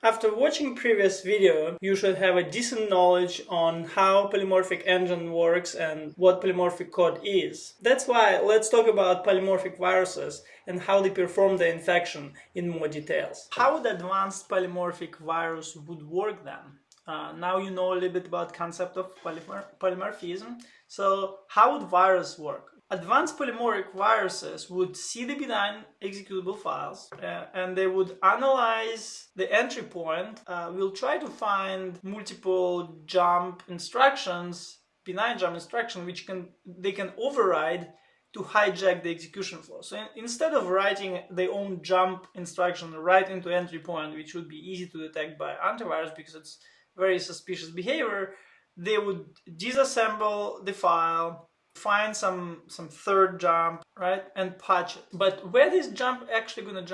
After watching previous video, you should have a decent knowledge on how polymorphic engine works and what polymorphic code is. That's why let's talk about polymorphic viruses and how they perform the infection in more details. How the advanced polymorphic virus would work then? Now you know a little bit about concept of polymorphism. So how would virus work? Advanced polymorphic viruses would see the benign executable files and they would analyze the entry point. We'll try to find multiple jump instructions, benign jump instruction, which they can override to hijack the execution flow. So instead of writing their own jump instruction right into entry point, which would be easy to detect by antivirus because it's very suspicious behavior, they would disassemble the file, find some third jump, right, and patch it. But where this jump actually gonna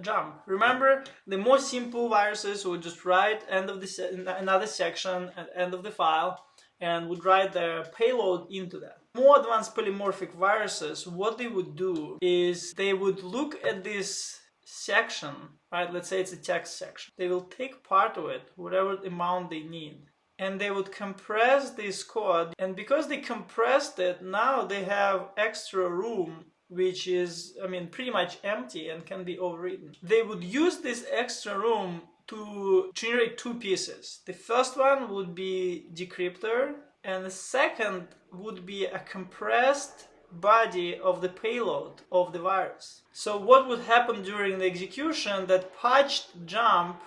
jump? Remember, the more simple viruses would just write end of another section at end of the file and would write their payload into that. More advanced polymorphic viruses, what they would do is they would look at this section, right? Let's say it's a text section. They will take part of it, whatever amount they need, and they would compress this code. And because they compressed it, now they have extra room, which is, pretty much empty and can be overwritten. They would use this extra room to generate two pieces. The first one would be decryptor, and the second would be a compressed body of the payload of the virus. So what would happen during the execution? That patched jump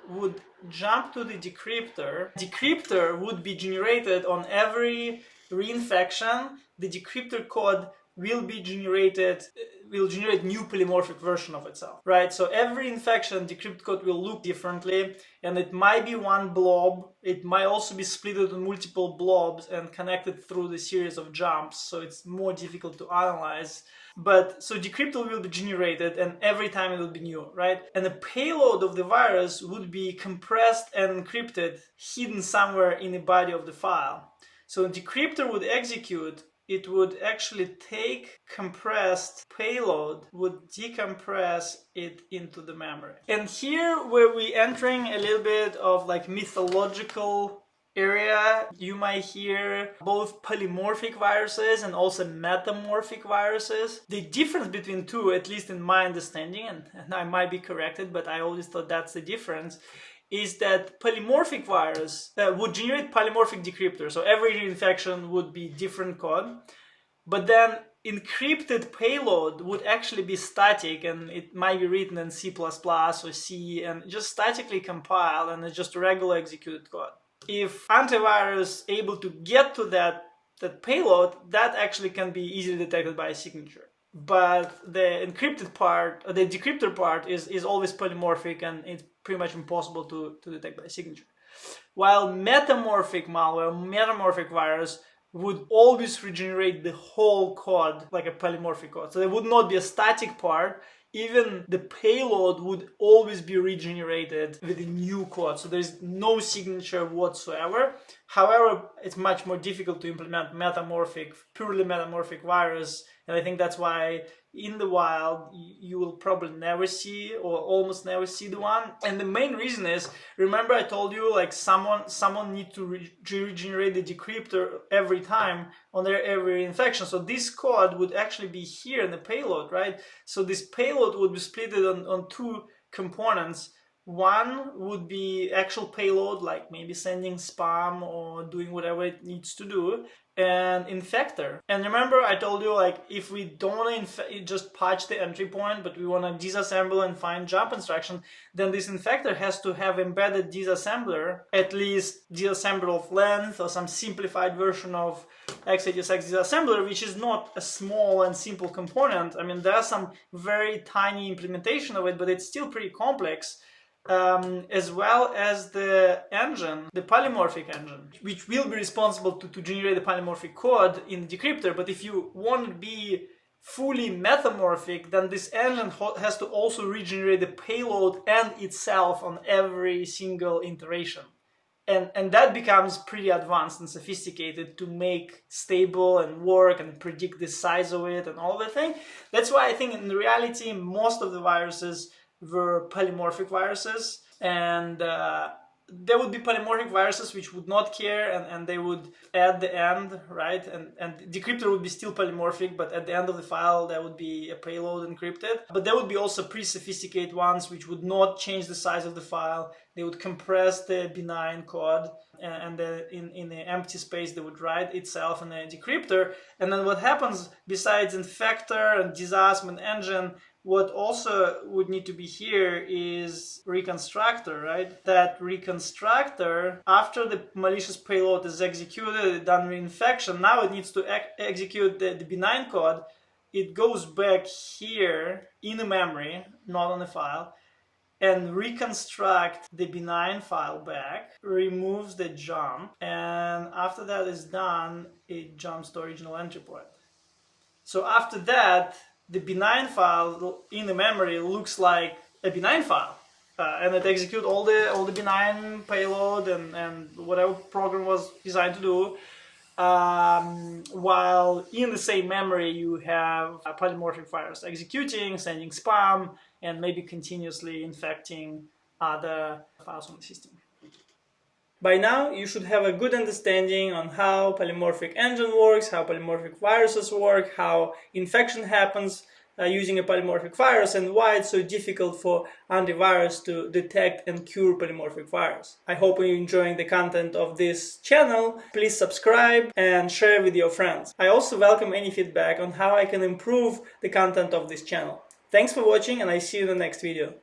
would jump to the decryptor. Decryptor would be generated on every reinfection. The decryptor code will generate new polymorphic version of itself, right? So every infection, decrypt code will look differently, and it might be one blob. It might also be split into multiple blobs and connected through the series of jumps, so it's more difficult to analyze. But so decryptor will be generated, and every time it will be new, right? And the payload of the virus would be compressed and encrypted, hidden somewhere in the body of the file. So decryptor would execute. It would actually take compressed payload, would decompress it into the memory. And here where we're entering a little bit of like mythological area, you might hear both polymorphic viruses and also metamorphic viruses. The difference between two, at least in my understanding, and I might be corrected, but I always thought that's the difference, is that polymorphic virus would generate polymorphic decryptor. So every reinfection would be different code, but then encrypted payload would actually be static, and it might be written in C++ or C and just statically compiled, and it's just a regular executed code. If antivirus able to get to that payload, that actually can be easily detected by a signature. But the encrypted part, the decryptor part is always polymorphic, and it's pretty much impossible to detect by signature. While metamorphic malware, metamorphic virus would always regenerate the whole code like a polymorphic code. So there would not be a static part. Even the payload would always be regenerated with a new code. So there's no signature whatsoever. However, it's much more difficult to implement purely metamorphic virus. And I think that's why in the wild, you will probably never see or almost never see the one. And the main reason is, remember I told you like someone needs to regenerate the decryptor every time on their every infection. So this code would actually be here in the payload, right? So this payload would be split on two components. One would be actual payload, like maybe sending spam or doing whatever it needs to do, and infector. And remember I told you, like, if we don't want to just patch the entry point, but we want to disassemble and find jump instruction, then this infector has to have embedded disassembler, at least disassembler of length or some simplified version of x86 disassembler, which is not a small and simple component. There's some very tiny implementation of it, but it's still pretty complex. As well as the engine, the polymorphic engine, which will be responsible to generate the polymorphic code in the decryptor. But if you want to be fully metamorphic, then this engine has to also regenerate the payload and itself on every single iteration. And that becomes pretty advanced and sophisticated to make stable and work and predict the size of it and all that thing. That's why I think in reality most of the viruses were polymorphic viruses. and there would be polymorphic viruses which would not care, and they would at the end, right, and the decryptor would be still polymorphic, but at the end of the file there would be a payload encrypted. But there would be also pre-sophisticated ones which would not change the size of the file. They would compress the benign code, and then in the empty space they would write itself in a decryptor. And then what happens besides infector and disarmament engine, what also would need to be here is reconstructor, right? That reconstructor, after the malicious payload is executed, done reinfection, now it needs to execute the benign code. It goes back here in the memory, not on the file, and reconstruct the benign file back, removes the jump, and after that is done, it jumps to original entry point. So after that, the benign file in the memory looks like a benign file, and it executes all the benign payload and whatever program was designed to do. While in the same memory you have a polymorphic virus executing, sending spam, and maybe continuously infecting other files on the system. By now, you should have a good understanding on how polymorphic engine works, how polymorphic viruses work, how infection happens using a polymorphic virus, and why it's so difficult for antivirus to detect and cure polymorphic virus. I hope you're enjoying the content of this channel. Please subscribe and share with your friends. I also welcome any feedback on how I can improve the content of this channel. Thanks for watching, and I see you in the next video.